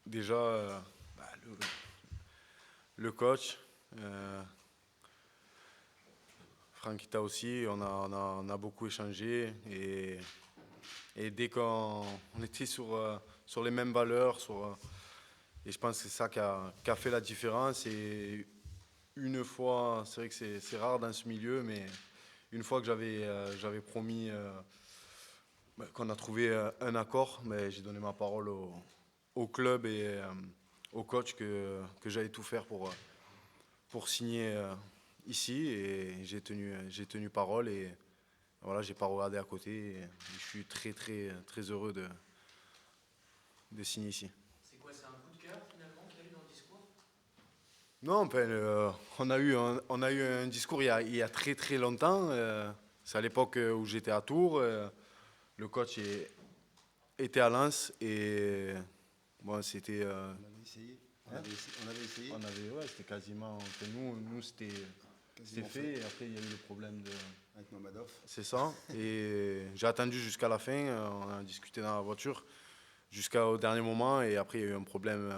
Déjà, bah, le coach, euh, Franquita aussi, on a beaucoup échangé et dès qu'on on était sur les mêmes valeurs, et je pense que c'est ça qui a fait la différence. Et une fois, c'est vrai que c'est rare dans ce milieu, mais une fois que j'avais promis qu'on a trouvé un accord, mais j'ai donné ma parole au club et au coach que j'allais tout faire pour signer ici et j'ai tenu parole et voilà, j'ai pas regardé à côté et je suis très heureux de signer ici. C'est quoi, c'est un coup de cœur finalement qu'il y a eu dans le discours? Non, ben, on a eu un discours il y a très longtemps. C'est à l'époque où j'étais à Tours. Le coach était à Lens et bon, c'était. On avait essayé. Hein? On avait essayé. Ouais, c'était quasiment. Enfin, nous c'était Quasiment fait fait. et après il y a eu le problème de. Avec Mamadov. C'est ça. Et j'ai attendu jusqu'à la fin. On a discuté dans la voiture jusqu'au dernier moment et après il y a eu un problème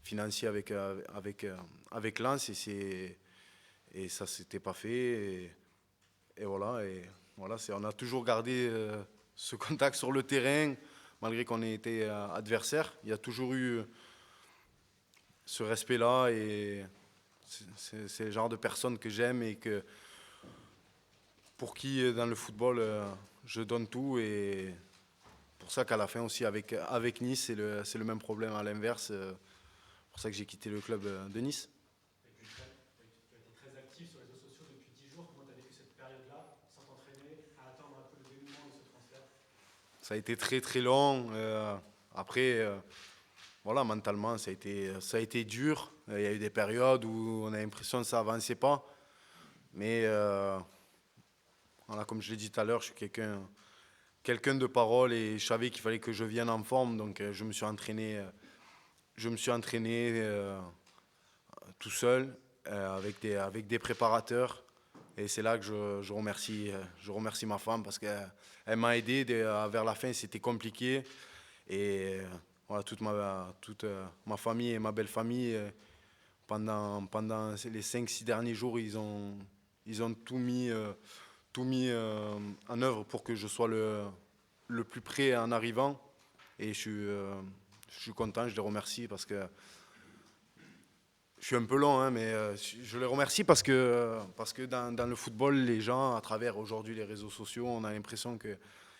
financier avec Lens et ça s'était pas fait et voilà on a toujours gardé ce contact sur le terrain malgré qu'on ait été adversaires. Il y a toujours eu ce respect-là et c'est le genre de personne que j'aime et que pour qui dans le football je donne tout et pour ça qu'à la fin aussi avec Nice c'est le même problème à l'inverse. Pour ça que j'ai quitté le club de Nice. Tu as été très actif sur les réseaux sociaux depuis 10 jours. Comment tu as vécu cette période-là, sans t'entraîner, à attendre un peu le dénouement de ce transfert? Ça a été très long. Après, voilà, mentalement, ça a été dur. Il y a eu des périodes où on a l'impression que ça avançait pas. Mais voilà, comme je l'ai dit tout à l'heure, je suis quelqu'un de parole et je savais qu'il fallait que je vienne en forme. Donc je me suis entraîné tout seul avec des préparateurs. Et c'est là que je remercie ma femme parce qu'elle m'a aidé. Vers la fin, c'était compliqué. Et voilà, toute ma famille et ma belle famille, pendant les 5 6 derniers jours, ils ont tout mis en œuvre pour que je sois le plus près en arrivant. Et je suis content, je les remercie parce que je suis un peu long, hein, mais je les remercie parce que dans le football, les gens, à travers aujourd'hui les réseaux sociaux, on a l'impression que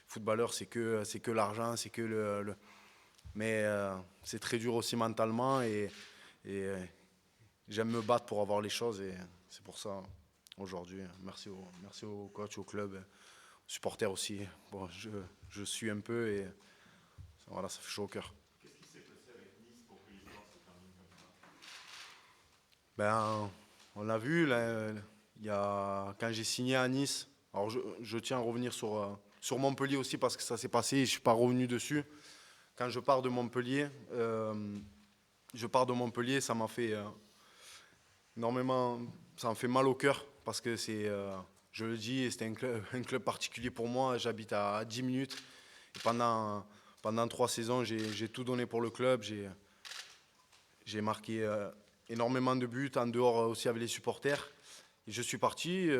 footballeur, c'est que l'argent, c'est que mais c'est très dur aussi mentalement et j'aime me battre pour avoir les choses et c'est pour ça aujourd'hui. Merci au coach, au club, aux supporters aussi. Bon, je suis un peu et voilà, ça fait chaud au cœur. Qu'est-ce qui s'est passé avec Nice pour que l'histoire se termine comme ça? Ben, on l'a vu, là, quand j'ai signé à Nice, alors je tiens à revenir sur Montpellier aussi parce que ça s'est passé et je ne suis pas revenu dessus. Quand je pars de Montpellier, ça m'a fait énormément, ça me fait mal au cœur parce que je le dis, c'était un club particulier pour moi. J'habite à 10 minutes et pendant 3 saisons, j'ai tout donné pour le club. J'ai marqué énormément de buts en dehors aussi avec les supporters. Et je suis parti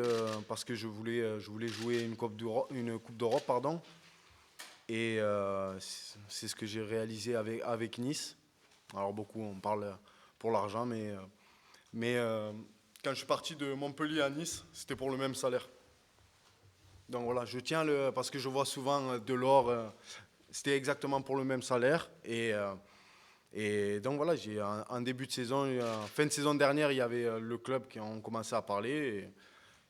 parce que je voulais jouer une coupe d'Europe, pardon. Et c'est ce que j'ai réalisé avec Nice. Alors beaucoup, on parle pour l'argent, mais quand je suis parti de Montpellier à Nice, c'était pour le même salaire. Donc voilà, parce que je vois souvent Delors, c'était exactement pour le même salaire. Et donc voilà, en début de saison, fin de saison dernière, il y avait le club qui ont commencé à parler.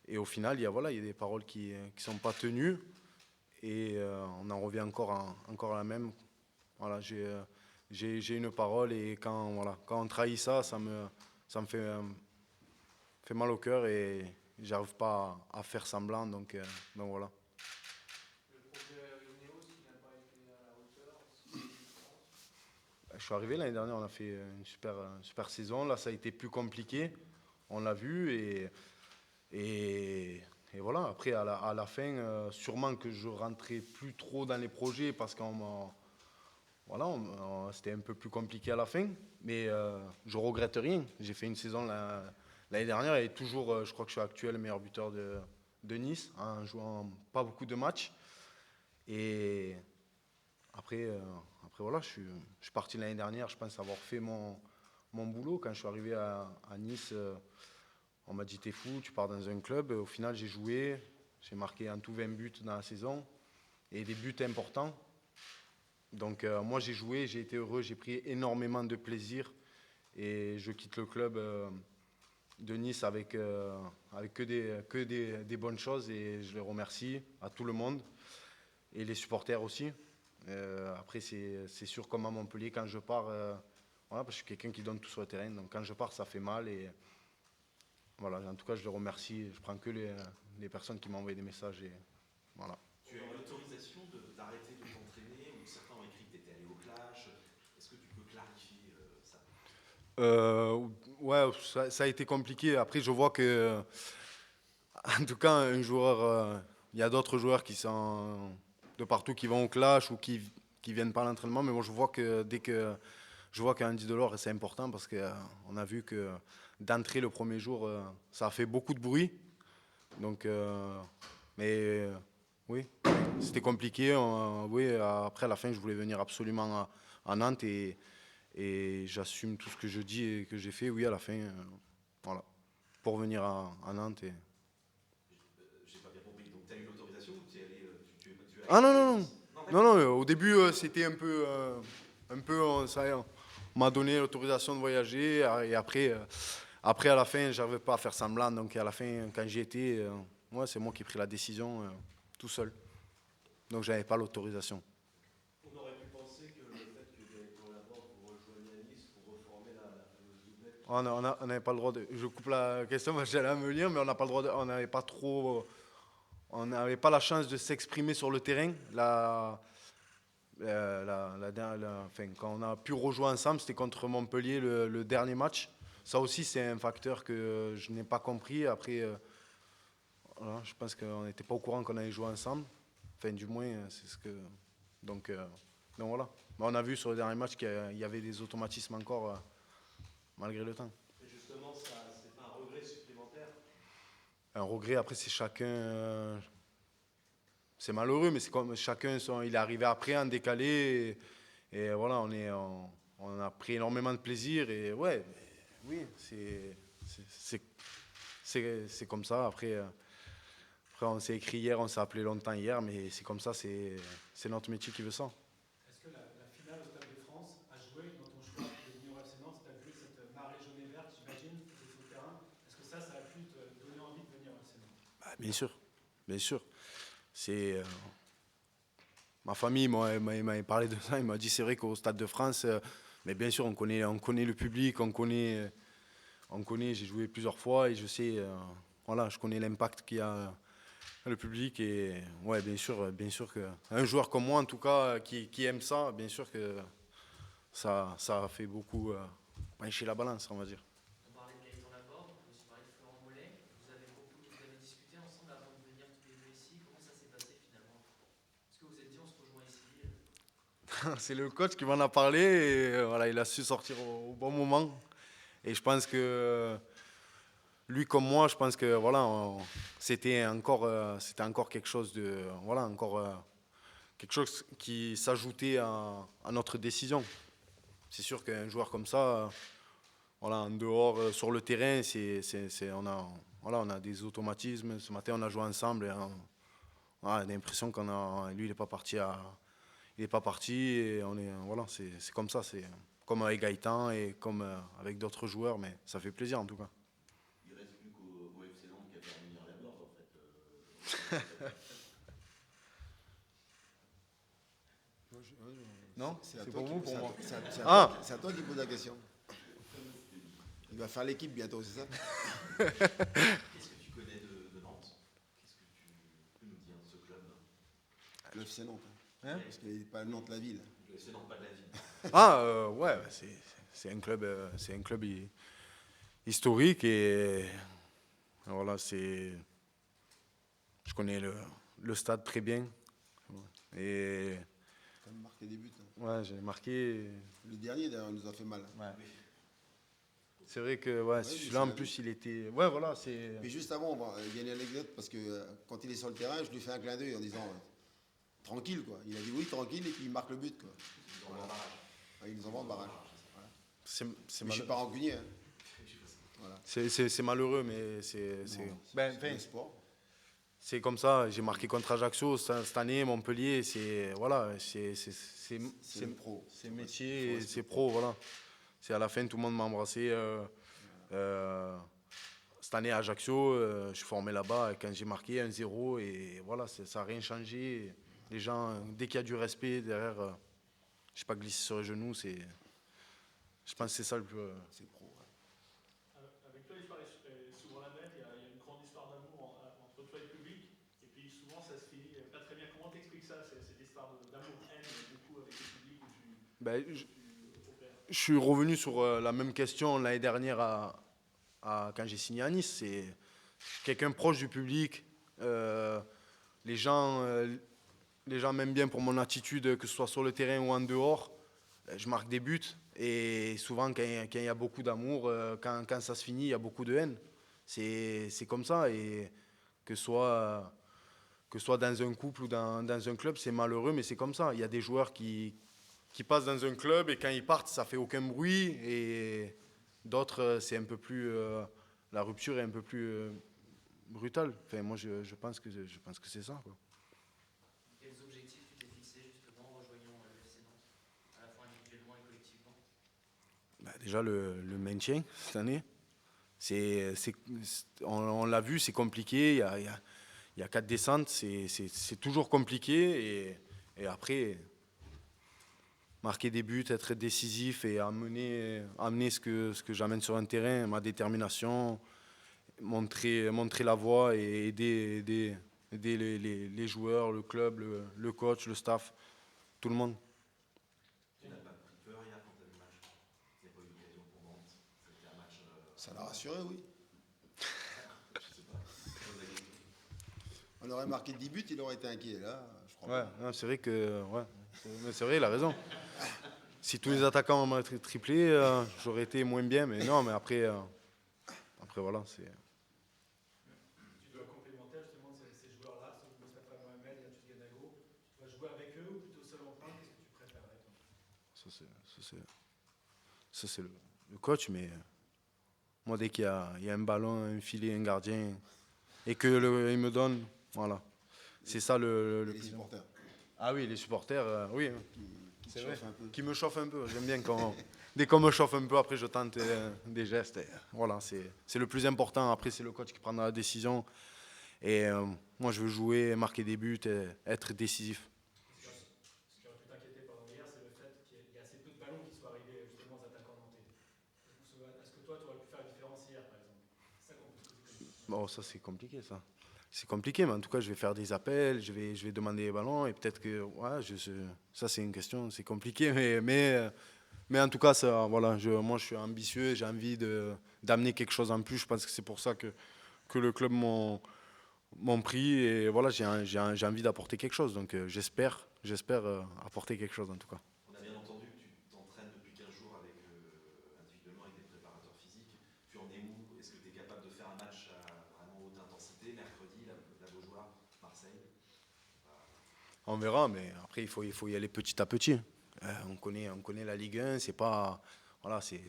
Et au final, il y a des paroles qui ne sont pas tenues. Et on en revient encore à la même. Voilà, j'ai une parole et quand on trahit ça, ça me fait mal au cœur et j'arrive pas à faire semblant. Donc voilà. Le projet Ineos, il n'a pas été à la hauteur. Est-ce que tu penses? Je suis arrivé l'année dernière, on a fait une super saison. Là, ça a été plus compliqué. On l'a vu et voilà. Après, à la fin, sûrement que je rentrais plus trop dans les projets parce voilà, c'était un peu plus compliqué à la fin, mais je regrette rien. J'ai fait une saison l'année dernière et toujours, je crois que je suis actuel meilleur buteur de Nice, en jouant pas beaucoup de matchs. Et après, voilà, je suis parti l'année dernière, je pense avoir fait mon boulot. Quand je suis arrivé à Nice, on m'a dit t'es fou, tu pars dans un club. Au final, j'ai joué, j'ai marqué en tout 20 buts dans la saison et des buts importants. Donc moi j'ai joué, j'ai été heureux, j'ai pris énormément de plaisir et je quitte le club de Nice avec que des bonnes choses et je les remercie à tout le monde et les supporters aussi. Après c'est sûr comme à Montpellier quand je pars, voilà, parce que je suis quelqu'un qui donne tout sur le terrain, donc quand je pars ça fait mal et voilà, en tout cas je les remercie, je prends que les personnes qui m'ont envoyé des messages et voilà. Tu as eu l'autorisation d'arrêter de t'entraîner ou certains ont écrit que tu étais allé au clash. Est-ce que tu peux clarifier ça? Ouais, ça a été compliqué. Après, je vois que, en tout cas, un joueur, il y a d'autres joueurs qui sont de partout, qui vont au clash ou qui viennent pas à l'entraînement. Mais moi, je vois que dès que je vois qu'Andy Delors, c'est important parce qu'on a vu que d'entrer le premier jour, ça a fait beaucoup de bruit. Donc, mais oui, c'était compliqué. Oui, après, à la fin, je voulais venir absolument à Nantes et j'assume tout ce que je dis et que j'ai fait, oui, à la fin, voilà, pour venir à Nantes. J'ai pas bien compris. Donc tu as eu l'autorisation ou tu es allé, tu as Ah non, quitté non, non, Nice? Non, non, d'accord. non, au début, c'était un peu ça y est, on m'a donné l'autorisation de voyager et après, à la fin, j'arrivais pas à faire semblant, donc à la fin, quand j'y étais, ouais, c'est moi qui ai pris la décision tout seul, donc j'avais pas l'autorisation. On aurait pu penser que le fait que Gaëtan Laborde vous rejoigne à Nice pour reformer la fameuse doublette. On n'avait pas le droit de. Je coupe la question, moi j'allais me lire, mais on n'a pas le droit de. On n'avait pas trop. On n'avait pas la chance de s'exprimer sur le terrain. Enfin, quand on a pu rejouer ensemble, c'était contre Montpellier le dernier match. Ça aussi, c'est un facteur que je n'ai pas compris. Après, voilà, je pense qu'on n'était pas au courant qu'on allait jouer ensemble. Enfin, du moins, c'est ce que. Donc, donc voilà. Mais on a vu sur le dernier match qu'il y avait des automatismes encore, malgré le temps. Et justement, ça, c'est pas un regret supplémentaire. Un regret, après, c'est chacun. C'est malheureux, mais c'est comme chacun, il est arrivé après en décalé. Et voilà, on a pris énormément de plaisir. Et ouais, oui, c'est comme ça. Après, on s'est écrit hier, on s'est appelé longtemps hier, mais c'est comme ça, c'est notre métier qui veut ça. Est-ce que la finale au Stade de France a joué dans ton choix de venir au FC Nantes? Tu as vu cette marée jaune et verte, j'imagine, vous étiez au terrain. Est-ce que ça a pu te donner envie de venir au FC Nantes? Bah, bien sûr, bien sûr. C'est ma famille m'avait parlé de ça. Il m'a dit c'est vrai qu'au Stade de France, mais bien sûr on connaît le public, on connaît. J'ai joué plusieurs fois et je sais, voilà, je connais l'impact qu'il y a le public et ouais, bien sûr que un joueur comme moi en tout cas qui aime ça, bien sûr que ça a fait beaucoup pencher la balance, on va dire. On parlait de Gaëtan Laborde, on peut aussi parler de Florent Mollet. Vous avez discuté ensemble avant de venir tous les deux ici. Comment ça s'est passé finalement? Est-ce que vous êtes dit on se rejoint ici? C'est le coach qui m'en a parlé et voilà, il a su sortir au bon moment. Et je pense que lui comme moi, je pense que voilà, c'était encore quelque chose de voilà, encore quelque chose qui s'ajoutait à notre décision. C'est sûr qu'un joueur comme ça, voilà, en dehors, sur le terrain, on a des automatismes. Ce matin, on a joué ensemble et voilà, on a l'impression lui, il n'est pas parti il est pas parti et voilà, c'est comme ça, c'est comme avec Gaëtan et comme avec d'autres joueurs, mais ça fait plaisir en tout cas. Il reste plus qu'au FC Nantes qui a fait revenir la Laborde en fait. Non, C'est à c'est toi pour qui- vous, pour c'est à- moi. c'est à toi qui pose la question. Il va faire l'équipe bientôt, c'est ça? Qu'est-ce que tu connais de Nantes? Qu'est-ce que tu peux nous dire de ce club? Le FC Nantes. Hein Parce qu'il n'est pas Nantes la ville. Le FC Nantes, pas de la ville. Ouais, c'est un club, historique et voilà, je connais le stade très bien et Quand même marqué des buts. Hein. Ouais, j'ai marqué. Le dernier, d'ailleurs, il nous a fait mal. Ouais. C'est vrai que ouais, Ouais, celui-là, en mais plus, il était. Ouais, voilà, c'est. Mais juste avant, bon, il y a une anecdote parce que quand il est sur le terrain, je lui fais un clin d'œil en disant tranquille, quoi. Il a dit oui, tranquille, et puis il marque le but, quoi. Voilà. Ouais, il nous envoie en barrage. Voilà. C'est Mais je malheureux. suis pas rancunier. Hein. Voilà. C'est malheureux, mais c'est. Ben, C'est le sport. c'est comme ça. J'ai marqué contre Ajaccio cette année, Montpellier. C'est. Voilà, c'est le pro. C'est métier, c'est pro, voilà. C'est à la fin, tout le monde m'a embrassé. Cette année à Ajaccio, je suis formé là-bas. Quand j'ai marqué 1-0, et voilà, ça n'a rien changé. Les gens, dès qu'il y a du respect derrière, je sais pas, glisser sur les genoux, je pense que c'est ça le plus. C'est pro. Ouais. Avec toi, l'histoire est souvent la même. Il y a une grande histoire d'amour entre toi et le public. Et puis souvent, ça se finit pas très bien. Comment t'expliques ça, cette histoire d'amour-haine, beaucoup avec le public où Ben, tu opères? je suis revenu sur la même question l'année dernière quand j'ai signé à Nice. C'est quelqu'un proche du public. Les gens m'aiment bien pour mon attitude, que ce soit sur le terrain ou en dehors. Je marque des buts. Et souvent, quand il y a beaucoup d'amour, quand ça se finit, il y a beaucoup de haine. C'est comme ça. Et que ce soit dans un couple ou dans un club, c'est malheureux, mais c'est comme ça. Il y a des joueurs qui passent dans un club et quand ils partent, ça fait aucun bruit. Et d'autres, c'est un peu plus. La rupture est un peu plus brutale. Enfin, moi, je pense que c'est ça, quoi. Quels objectifs tu t'es fixé justement en rejoignant le FC Nantes, à la fois individuellement et collectivement? Déjà, le maintien cette année. On l'a vu, c'est compliqué. Il y a 4 descentes. C'est toujours compliqué. Et après, marquer des buts, être décisif et amener ce que j'amène sur un terrain, ma détermination, montrer la voie et aider les joueurs, le club, le coach, le staff, tout le monde. Tu n'as pas pris peur hier quand tu as vu le match? Il n'y a pas eu d'occasion pour Nantes. C'était un match. Ça l'a rassuré, oui. Je sais pas. On aurait marqué 10 buts, il aurait été inquiet. Là, je crois Ouais, pas. non, c'est vrai que. Ouais, c'est vrai, il a raison. Si tous les attaquants m'avaient triplé, j'aurais été moins bien. Mais non, mais après voilà, c'est. Tu dois complémentaire justement ces joueurs-là, ceux de Mostafa Mohamed et Amchid Ganago. Tu dois jouer avec eux ou plutôt seul en pointe? Qu'est-ce que tu préférerais toi? Ça, c'est le coach, mais moi, dès qu'il y a un ballon, un filet, un gardien, et qu'il me donne, voilà. C'est ça le Les plus. supporters Ah oui, les supporters, oui. qui C'est te vrai. chauffent un peu. Qui me chauffe un peu. J'aime bien quand. Dès qu'on me chauffe un peu, après, je tente des gestes. Et voilà, c'est le plus important. Après, c'est le coach qui prendra la décision. Et moi, je veux jouer, marquer des buts, et être décisif. Ce qui aurait pu t'inquiéter pendant hier, c'est le fait qu'il y a assez peu de ballons qui soient arrivés justement aux attaquants nantais. Est-ce que toi, tu aurais pu faire la différence hier, par exemple? C'est ça qu'on peut se poser. Bon, ça, c'est compliqué, ça. C'est compliqué, mais en tout cas, je vais faire des appels, je vais demander les ballons, et peut-être que, ouais, ça, c'est une question, c'est compliqué, mais en tout cas, ça, voilà, moi, je suis ambitieux, j'ai envie d'amener quelque chose en plus. Je pense que c'est pour ça que le club m'ont pris, et voilà, j'ai envie d'apporter quelque chose. Donc, j'espère apporter quelque chose, en tout cas. On a bien entendu que tu t'entraînes depuis 15 jours individuellement avec des préparateurs physiques. Tu en es où? Est-ce que tu es capable de faire un match à vraiment haute intensité? Mercredi, la Beaujoire, Marseille. On verra, mais après, il faut y aller petit à petit. On connaît la Ligue 1, c'est pas. Voilà, c'est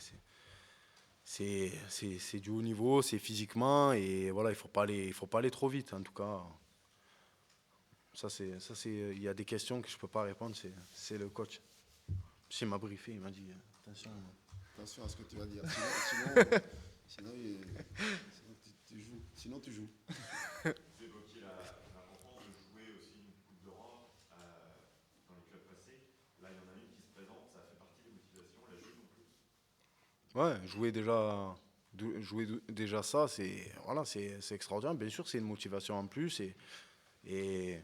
du haut niveau, c'est physiquement, et voilà, il faut pas aller trop vite, en tout cas. Il y a des questions que je peux pas répondre, c'est le coach. Il m'a briefé, il m'a dit attention. Attention à ce que tu vas dire. Sinon, tu joues. Sinon, tu joues. Vous évoquiez l'importance de jouer aussi une Coupe d'Europe dans les clubs passés. Là, il y en a une qui se présente, ça fait partie des motivations, la jouer non plus. Ouais, jouer déjà ça, c'est extraordinaire. Bien sûr, c'est une motivation en plus, et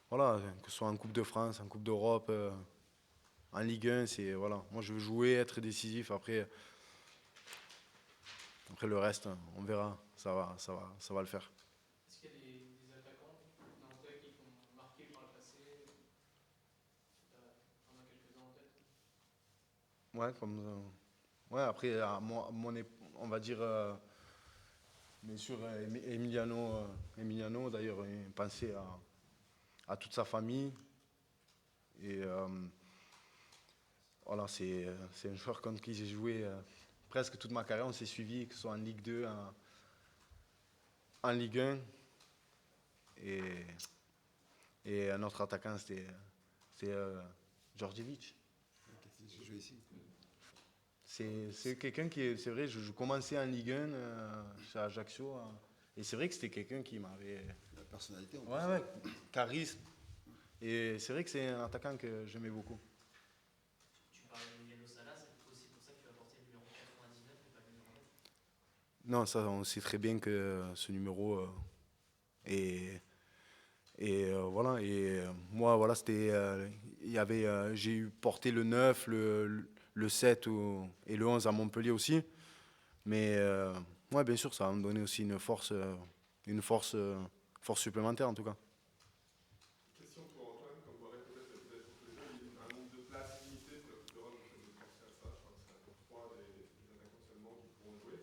voilà, que ce soit en Coupe de France, en Coupe d'Europe, en Ligue 1, voilà. Moi, je veux jouer, être décisif. Après le reste, on verra. Ça va le faire. Est-ce qu'il y a des attaquants nantais qui t'ont marqué par le passé? Ouais, comme, ouais, après, on va dire, bien sûr, Emiliano d'ailleurs, il pensait à toute sa famille. Et voilà, c'est un joueur contre qui j'ai joué presque toute ma carrière. On s'est suivi, que ce soit en Ligue 2, en Ligue 1. Et, et un autre attaquant, c'était Djordjevic. J'ai joué ici. C'est quelqu'un c'est vrai, je commençais en Ligue 1 chez Ajaccio. Et c'est vrai que c'était quelqu'un qui m'avait. La personnalité, Ouais, charisme. Et c'est vrai que c'est un attaquant que j'aimais beaucoup. Tu parlais de Emiliano Sala, c'est aussi pour ça que tu as porté le numéro 99 et pas le numéro 9. Non, ça, on sait très bien que ce numéro est. Et voilà, et moi, voilà, c'était. J'ai eu porté le 9, le 7 et le 11 à Montpellier aussi. Mais ouais, bien sûr, ça va me donner aussi force supplémentaire en tout cas. Question pour Antoine, comme vous aurez peut-être tous les deux, un nombre de places limité pour la Coupe d'Europe, vous avez pensé à ça, je crois que c'est pour 3 des attaquants seulement qui pourront jouer,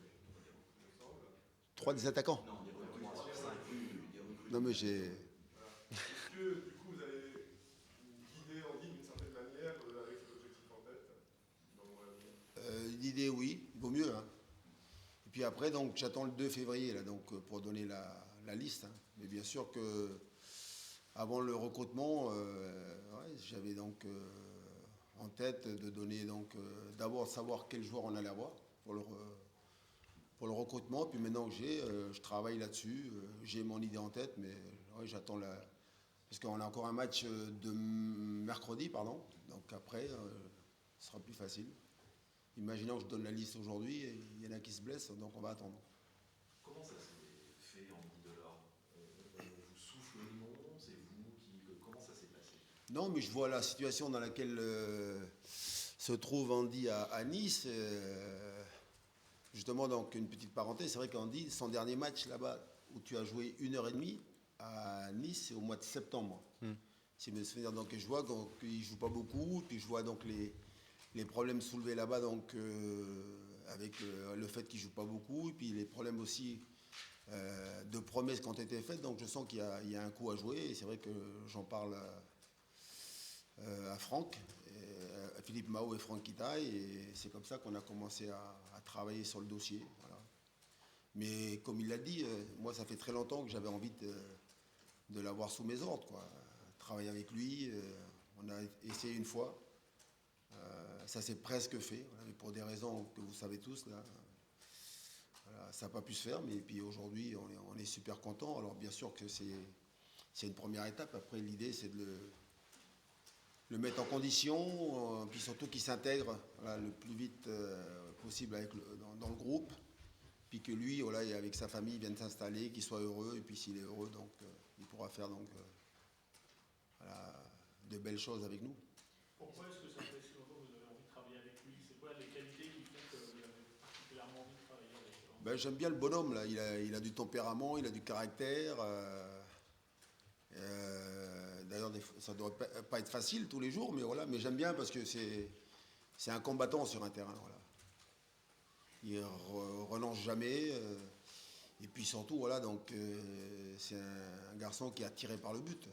il me semble. 3 des attaquants. Non, des recrues, 5 des recrues. Non, mais j'ai. Est-ce que du coup vous allez guider Andy d'une certaine manière avec cet objectif en tête L'idée, oui, il vaut mieux. Hein. Et puis après, donc, j'attends le 2 février là, donc, pour donner la liste. Hein. Mais bien sûr que avant le recrutement, ouais, j'avais donc en tête de donner donc d'abord savoir quel joueur on allait avoir pour le recrutement. Puis maintenant que je travaille là-dessus. J'ai mon idée en tête, mais ouais, j'attends parce qu'on a encore un match de mercredi, pardon. Donc après, ce sera plus facile. Imaginons que je donne la liste aujourd'hui, et il y en a qui se blessent, donc on va attendre. Comment ça s'est fait, Andy Delors vous souffle le nom, c'est vous qui. Comment ça s'est passé? Non, mais je vois la situation dans laquelle se trouve Andy à Nice. Justement, donc une petite parenthèse, c'est vrai qu'Andy, son dernier match là-bas, où tu as joué 1h30 à Nice, c'est au mois de septembre. Si je me souviens, donc je vois qu'il ne joue pas beaucoup, puis je vois donc les problèmes soulevés là-bas, donc avec le fait qu'il ne joue pas beaucoup, et puis les problèmes aussi de promesses qui ont été faites, donc je sens qu'il y a un coup à jouer, et c'est vrai que j'en parle à Franck, à Philippe Mao et Franck Kitaï, et c'est comme ça qu'on a commencé à travailler sur le dossier. Voilà. Mais comme il l'a dit, moi ça fait très longtemps que j'avais envie de l'avoir sous mes ordres, quoi. Travailler avec lui, on a essayé une fois. Ça s'est presque fait, voilà, mais pour des raisons que vous savez tous, là, voilà, ça n'a pas pu se faire, mais puis aujourd'hui, on est super content. Alors bien sûr que c'est une première étape. Après, l'idée, c'est de le mettre en condition, puis surtout qu'il s'intègre, voilà, le plus vite possible dans le groupe, puis que lui, voilà, et avec sa famille, vienne s'installer, qu'il soit heureux, et puis s'il est heureux, donc il pourra faire donc, voilà, de belles choses avec nous. Pourquoi est-ce que ça fait si longtemps que vous avez envie de travailler avec lui? C'est quoi les qualités qui font que vous avez particulièrement envie de travailler avec lui? Ben, j'aime bien le bonhomme, là. Il a du tempérament, il a du caractère. D'ailleurs, ça ne doit pas être facile tous les jours, mais voilà. Mais j'aime bien parce que c'est un combattant sur un terrain. Voilà. Il relance jamais. Et puis surtout, voilà, donc c'est un garçon qui est attiré par le but.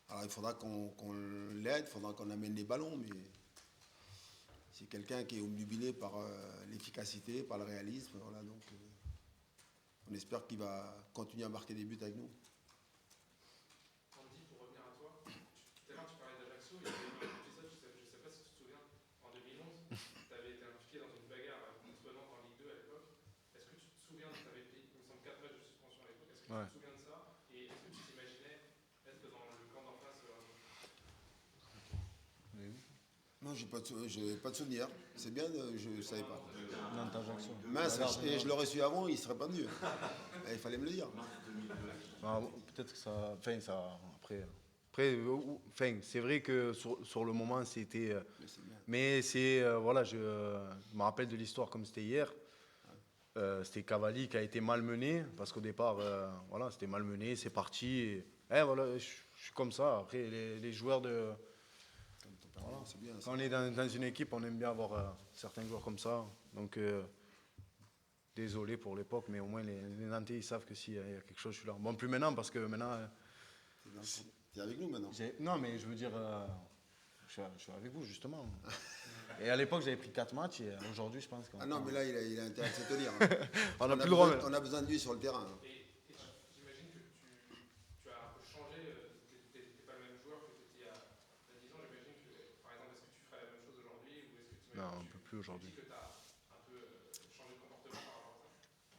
Alors il faudra qu'on l'aide, il faudra qu'on amène les ballons, mais c'est quelqu'un qui est obnubilé par l'efficacité, par le réalisme. Voilà, donc on espère qu'il va continuer à marquer des buts avec nous. Andy, pour revenir à toi, tout à l'heure tu parlais d'Ajaccio, il y avait un épisode, je ne sais pas si tu te souviens, en 2011, tu avais été impliqué dans une bagarre contre Nantes en Ligue 2 à l'époque. Est-ce que tu te souviens, tu avais pris, il me semble, 4 matchs de suspension à l'époque, est-ce que tu te souviens de ça? Et est-ce que tu t'imaginais être dans le camp d'en face Non, j'ai pas de souvenir. C'est bien, je ne savais pas. Nantes Ajaccio. Mince, et je l'aurais su avant, il ne serait pas venu. Il fallait me le dire. Ah, peut-être que ça. Enfin, ça. Après, c'est vrai que sur le moment, c'était. Mais c'est. Voilà, je me rappelle de l'histoire comme c'était hier. C'était Cavalli qui a été malmené, parce qu'au départ, voilà, c'était malmené, c'est parti. Et voilà, je suis comme ça. Après, les joueurs Voilà. C'est bien. Quand on est dans une équipe, on aime bien avoir certains joueurs comme ça. Donc, désolé pour l'époque, mais au moins les Nantais, ils savent que s'il y a quelque chose, je suis là. Bon, plus maintenant, parce que maintenant... T'es avec nous maintenant. Non, mais je veux dire, je suis avec vous, justement. Et à l'époque, j'avais pris 4 matchs, et aujourd'hui, je pense qu'on... Ah non, mais là, il a intérêt de se tenir. on n'a plus le droit. On a besoin de lui sur le terrain. Et j'imagine que tu as un peu changé, tu n'es pas le même joueur que tu étais il y a 10 ans. J'imagine que, par exemple, est-ce que tu ferais la même chose aujourd'hui ou est-ce que tu Non, on ne peut plus aujourd'hui. que tu as un peu changé de comportement par rapport à ça?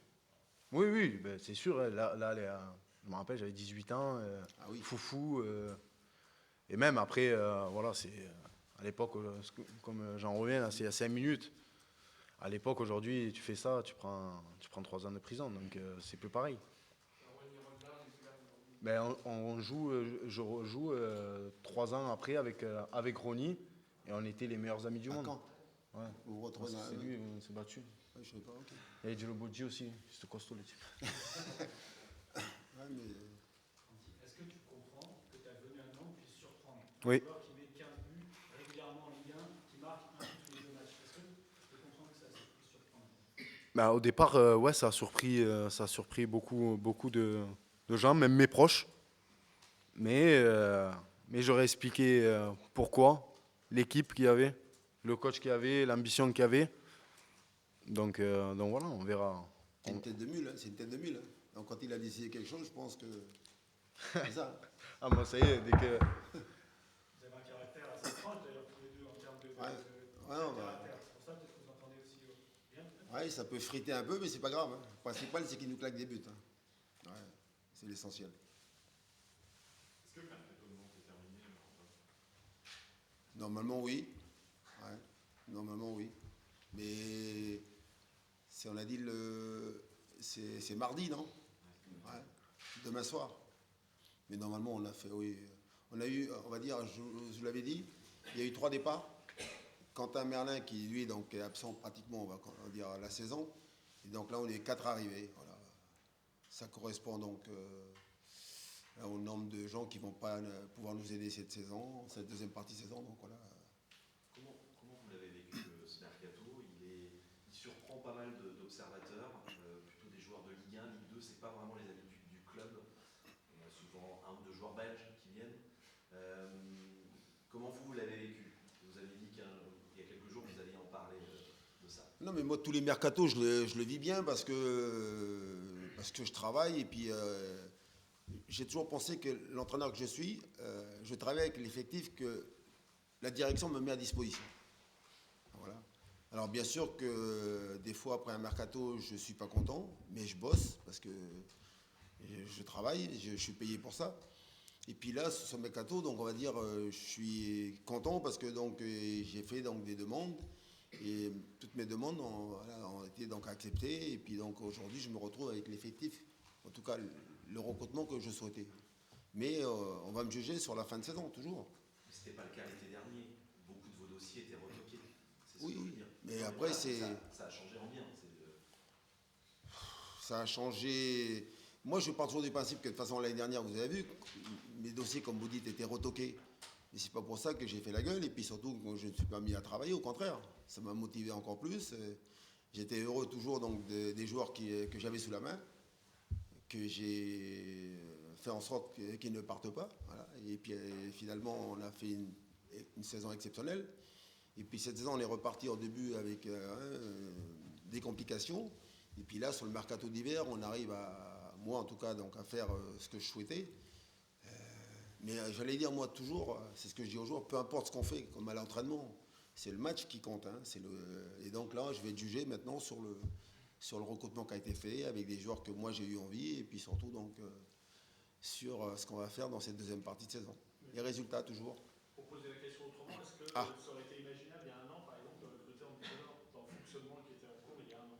Oui, oui, ben, c'est sûr. Là, je me rappelle, j'avais 18 ans, Ah oui. foufou. Et même après, voilà, c'est à l'époque, comme j'en reviens, là, c'est à 5 minutes. À l'époque, aujourd'hui, tu fais ça, tu prends 3 ans de prison, donc c'est plus pareil. Ben, on joue, je rejoue 3 ans après avec Ronny, et on était les meilleurs amis du monde. Quand Ouais. vous vous retrouvez dans C'est lui, on s'est battu. Ouais, je sais pas, ok. Il y avait Jello Bodji aussi, c'était costaud le type. Ouais, mais... Est-ce que tu comprends que ta venue à Nantes puisse surprendre Oui. un joueur qui met 15 buts régulièrement en Ligue 1, qui marque un but tous les 2 matchs? Est-ce que tu peux comprendre que ça puisse surprendre? Bah, au départ, ouais, ça a surpris beaucoup de gens, même mes proches. Mais j'aurais expliqué pourquoi, l'équipe qu'il y avait, le coach qu'il y avait, l'ambition qu'il y avait. Donc voilà, on verra. C'est une tête de mule, hein, c'est une tête de mule. Hein. Donc quand il a décidé quelque chose, je pense que c'est ça. Hein. Ah moi, ça y est, dès que... Vous avez un caractère assez proche d'ailleurs tous les deux en termes de Ouais, caractère. C'est pour ça peut-être que vous entendez aussi bien. ouais, ça peut friter un peu, mais c'est pas grave. Hein. Le principal, c'est qu'il nous claque des buts. Hein. Ouais, c'est l'essentiel. Est-ce que le mercato de Nantes est terminé ou pas? Normalement, oui. Ouais, normalement, oui. Mais on a dit c'est mardi, non? Ouais, demain soir. Mais normalement, on a fait, oui. On a eu, on va dire, je vous l'avais dit, il y a eu 3 départs. Quentin Merlin, qui lui donc, est absent pratiquement, on va dire, la saison. Et donc là, on est 4 arrivés. Voilà. Ça correspond donc au nombre de gens qui ne vont pas pouvoir nous aider cette saison, cette deuxième partie de saison. Donc voilà. Comment vous l'avez vécu ce mercato? Il surprend pas mal d'observateurs, plutôt des joueurs de Ligue 1, Ligue 2, c'est pas vraiment les habitudes du club. On a souvent 1 ou 2 joueurs belges qui viennent. Comment vous l'avez vécu? Vous avez dit qu'il y a quelques jours vous alliez en parler de ça. Non, mais moi, tous les mercatos, je le vis bien parce que je travaille et puis j'ai toujours pensé que l'entraîneur que je suis, je travaille avec l'effectif que la direction me met à disposition. Voilà. Alors bien sûr que des fois après un mercato, je ne suis pas content, mais je bosse parce que je travaille, je suis payé pour ça. Et puis là, sur ce mercato, donc on va dire, je suis content parce que donc j'ai fait donc des demandes et toutes mes demandes ont été donc acceptées. Et puis donc aujourd'hui, je me retrouve avec l'effectif, en tout cas le recrutement que je souhaitais. Mais on va me juger sur la fin de saison, toujours. Mais ce n'était pas le cas l'été dernier. Beaucoup de vos dossiers étaient retoqués. C'est ce Oui, que je veux oui. dire. Mais après, c'est... Ça a changé en bien. Ça a changé. Moi, je pars toujours du principe que de toute façon, l'année dernière, vous avez vu, mes dossiers, comme vous dites, étaient retoqués. Mais c'est pas pour ça que j'ai fait la gueule. Et puis surtout, je ne suis pas mis à travailler. Au contraire, ça m'a motivé encore plus. J'étais heureux toujours donc, des joueurs que j'avais sous la main, que j'ai fait en sorte qu'ils ne partent pas. Voilà. Et puis finalement, on a fait une saison exceptionnelle. Et puis cette saison, on est reparti au début avec des complications. Et puis là, sur le mercato d'hiver, on arrive moi en tout cas, donc à faire ce que je souhaitais. Mais j'allais dire, moi, toujours, c'est ce que je dis aux joueurs, peu importe ce qu'on fait, comme à l'entraînement, c'est le match qui compte. Hein, et donc là, je vais être jugé maintenant sur le recrutement qui a été fait, avec des joueurs que moi j'ai eu envie, et puis surtout donc, sur ce qu'on va faire dans cette deuxième partie de saison. Les résultats, toujours. Pour poser la question autrement, est-ce que Ah. ça aurait été imaginable il y a 1 an, par exemple, de recruter en Nicolas dans le fonctionnement qui était en cours il y a 1 an?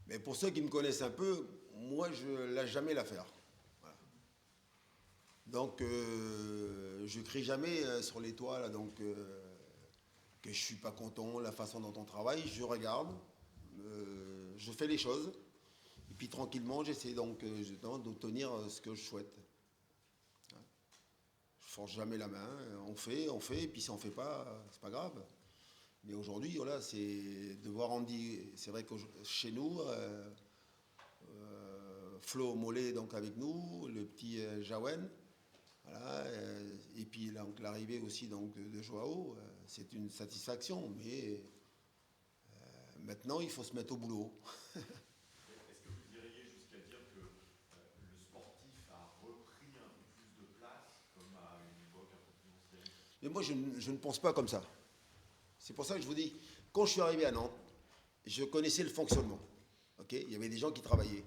Mais pour ceux qui me connaissent un peu, moi, je ne lâche jamais l'affaire. Voilà. Donc, je ne crie jamais sur les toits, là, donc, que je ne suis pas content, la façon dont on travaille. Je regarde, je fais les choses, et puis tranquillement, j'essaie donc d'obtenir ce que je souhaite. Voilà. Je force jamais la main. On fait, et puis si on ne fait pas, c'est pas grave. Mais aujourd'hui, voilà, c'est de voir Andy. C'est vrai que chez nous, Flo Mollet donc avec nous, le petit Jawen, voilà, et puis donc, l'arrivée aussi donc, de Joao, c'est une satisfaction. Mais maintenant, il faut se mettre au boulot. Est-ce que vous diriez jusqu'à dire que le sportif a repris un peu plus de place, comme à une époque un peu plus ancienne? Mais moi, je ne pense pas comme ça. C'est pour ça que je vous dis, quand je suis arrivé à Nantes, je connaissais le fonctionnement. Okay, il y avait des gens qui travaillaient.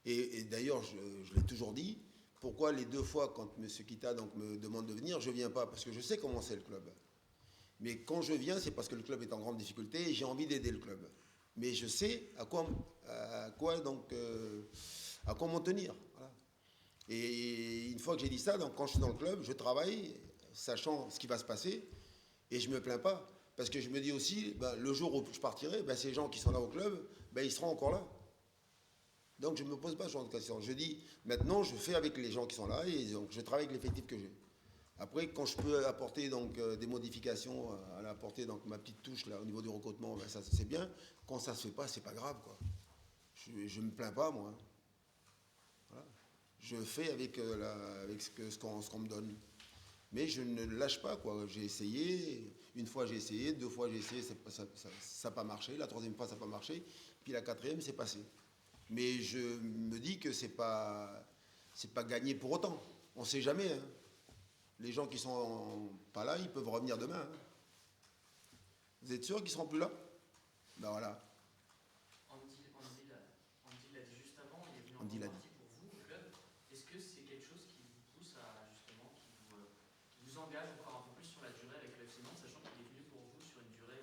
Et d'ailleurs, je l'ai toujours dit, pourquoi les 2 fois, quand M. Kita donc, me demande de venir, je ne viens pas? Parce que je sais comment c'est le club. Mais quand je viens, c'est parce que le club est en grande difficulté et j'ai envie d'aider le club. Mais je sais à quoi m'en tenir. Voilà. Et une fois que j'ai dit ça, donc, quand je suis dans le club, je travaille, sachant ce qui va se passer, et je ne me plains pas. Parce que je me dis aussi, le jour où je partirai, ces gens qui sont là au club, ils seront encore là. Donc je ne me pose pas ce genre de questions. Je dis, maintenant, je fais avec les gens qui sont là, et donc je travaille avec l'effectif que j'ai. Après, quand je peux apporter donc, des modifications, apporter donc, ma petite touche là, au niveau du recrutement, ça c'est bien. Quand ça ne se fait pas, c'est pas grave, quoi. Je ne me plains pas, moi. Voilà. Je fais avec, ce qu'on me donne. Mais je ne lâche pas, quoi. J'ai essayé, une fois j'ai essayé, 2 fois j'ai essayé, ça n'a pas marché, la 3e fois ça n'a pas marché, puis la 4e c'est passé. Mais je me dis que c'est pas gagné pour autant. On ne sait jamais. Hein. Les gens qui sont pas là, ils peuvent revenir demain. Hein. Vous êtes sûr qu'ils ne seront plus là? Ben voilà. Andy l'a dit juste avant, il est venu en Andy l'a partie pour vous, au club. Est-ce que c'est quelque chose qui vous pousse à, justement, qui vous engage encore un peu plus sur la durée avec le FC Nantes, sachant qu'il est venu pour vous sur une durée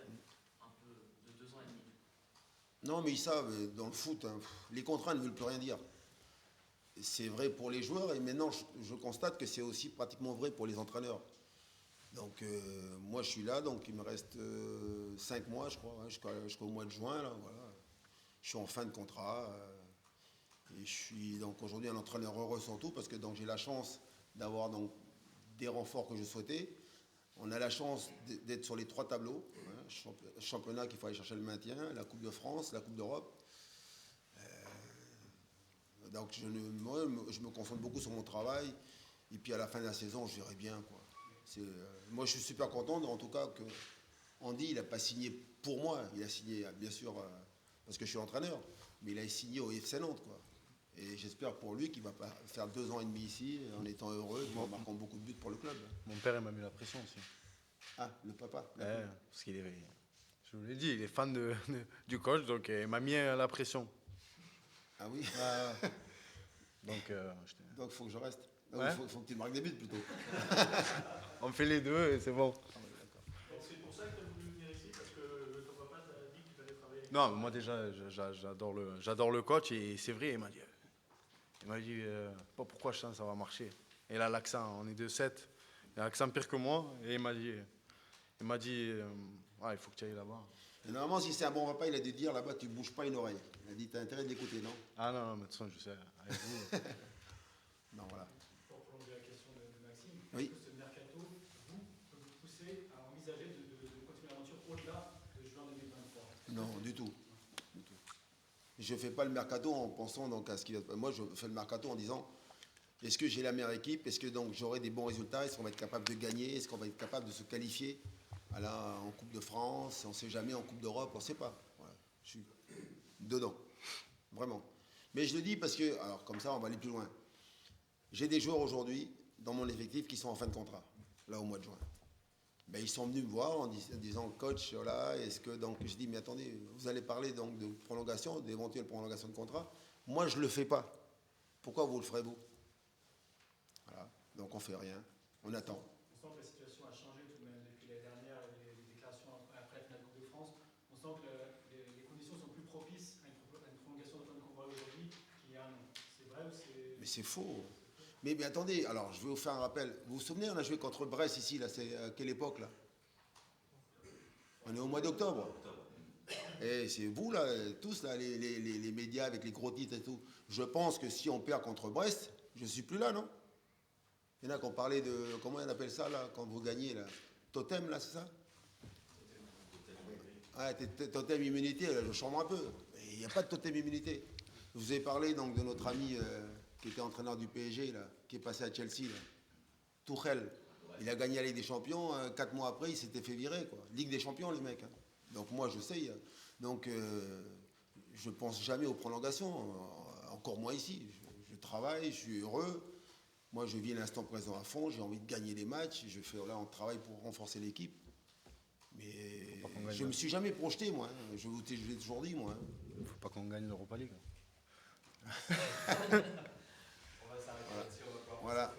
un peu de 2 ans et demi? Non, mais ils savent, dans le foot, hein, les contrats ne veulent plus rien dire. C'est vrai pour les joueurs, et maintenant je constate que c'est aussi pratiquement vrai pour les entraîneurs. Donc moi je suis là, donc il me reste 5 mois, je crois, hein, jusqu'au mois de juin. Là, voilà. Je suis en fin de contrat, et je suis donc aujourd'hui un entraîneur heureux surtout, parce que donc, j'ai la chance d'avoir donc, des renforts que je souhaitais. On a la chance d'être sur les 3 tableaux, hein, championnat qu'il faut aller chercher le maintien, la Coupe de France, la Coupe d'Europe. Donc je me concentre beaucoup sur mon travail, et puis à la fin de la saison, je verrai bien, quoi. Moi je suis super content en tout cas que Andy il n'a pas signé pour moi, il a signé bien sûr parce que je suis entraîneur, mais il a signé au FC Nantes, quoi. Et j'espère pour lui qu'il va pas faire 2 ans et demi ici en étant heureux, en marquant beaucoup de buts pour le club. Mon père il m'a mis la pression aussi. Ah, le papa. Ouais, parce qu'il est, je vous l'ai dit, il est fan du coach, donc il m'a mis la pression. Ah oui. Donc il faut que je reste. Ouais. Il faut que tu marques des buts plutôt. On fait les 2 et c'est bon. C'est pour ça que tu as voulu venir ici, parce que ton papa t'a dit qu'il fallait travailler avec. Non, mais moi déjà, j'adore le coach, et c'est vrai, il m'a dit pas pourquoi je sens que ça va marcher. Et là, l'accent, on est de 7, il a l'accent pire que moi, et il m'a dit il faut que tu ailles là-bas. Et normalement, si c'est un bon papa, il a dû dire là-bas, tu ne bouges pas une oreille. Il a dit, tu as intérêt de l'écouter, non? Ah non, mais de toute façon, je sais, avec vous. Non, voilà. Pour prolonger la question de Maxime, oui. est-ce que ce mercato, peut vous pousser à envisager de continuer l'aventure au-delà de juin 2023? Non, du tout. Je ne fais pas le mercato en pensant donc, à ce qui va. Moi, je fais le mercato en disant, est-ce que j'ai la meilleure équipe? Est-ce que donc j'aurai des bons résultats? Est-ce qu'on va être capable de gagner? Est-ce qu'on va être capable de se qualifier en Coupe de France? On ne sait jamais, en Coupe d'Europe, on ne sait pas. Voilà. Je suis dedans, vraiment. Mais je le dis parce que, alors comme ça, on va aller plus loin. J'ai des joueurs aujourd'hui dans mon effectif qui sont en fin de contrat, là au mois de juin. Ben, ils sont venus me voir en disant, coach, voilà, est-ce que donc je dis, mais attendez, vous allez parler donc de prolongation, d'éventuelle prolongation de contrat. Moi, je ne le fais pas. Pourquoi vous le ferez-vous? Voilà. Donc on ne fait rien, on attend. On sent que la situation a changé tout de même depuis l'année dernière, les déclarations après la finale Coupe de France. On sent que les conditions sont plus propices à une prolongation de temps qu'on voit aujourd'hui qu'il y a un an. C'est vrai ou c'est... Mais c'est faux. Mais attendez, alors je vais vous faire un rappel. Vous vous souvenez, on a joué contre Brest ici, là, c'est à quelle époque là? On est au mois d'octobre. Et c'est vous là, tous là, les médias avec les gros titres et tout. Je pense que si on perd contre Brest, je ne suis plus là, non? Il y en a qui ont parlé de, comment on appelle ça là, quand vous gagnez là, totem là, c'est ça? Ouais, totem immunité, là, je change un peu. Mais il n'y a pas de totem immunité. Je vous ai parlé donc de notre ami qui était entraîneur du PSG, là, qui est passé à Chelsea, là. Tuchel. Il a gagné la Ligue des Champions, 4 mois après, il s'était fait virer, quoi. Ligue des Champions, les mecs. Hein. Donc moi, je sais. Donc, je pense jamais aux prolongations. Encore moi ici. Je travaille, je suis heureux. Moi, je vis l'instant présent à fond. J'ai envie de gagner les matchs. Je fais là, on travaille pour renforcer l'équipe. Mais je me suis jamais projeté, moi. Hein. Je l'ai toujours dit, moi. Il ne faut pas qu'on gagne l'Europa League. On va s'arrêter là-dessus, on va pouvoir Voilà.